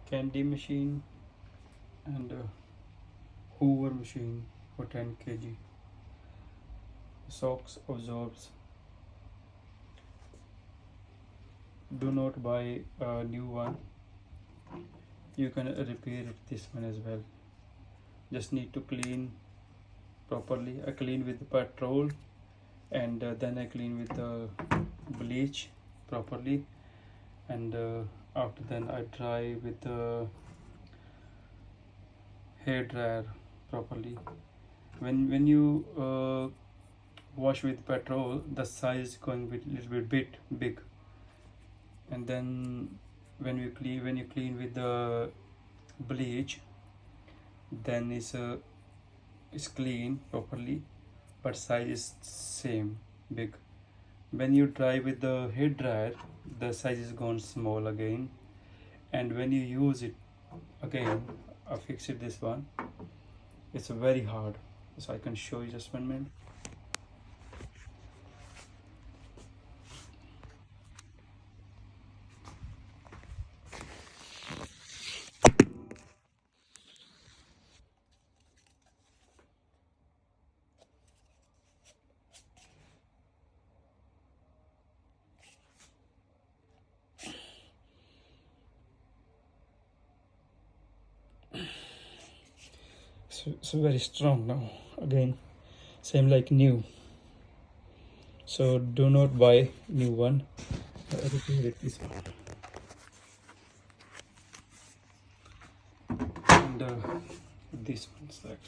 candy machine and a Hoover machine for 10 kg. Socks absorbs. Do not buy a new one. You can repair it, this one as well. Just need to clean properly. I clean with petrol and then I clean with the bleach properly, and after then I dry with the hair dryer properly. When you wash with petrol, the size is going with little bit big, and then when you clean with the bleach, then it's clean properly, but size is same big. When you dry with the hair dryer, the size is gone small again, and when you use it again, I fix it this one. It's very hard, so I can show you just 1 minute. So very strong now again, same like new. So do not buy new one. I repeat it, this one. And this one's like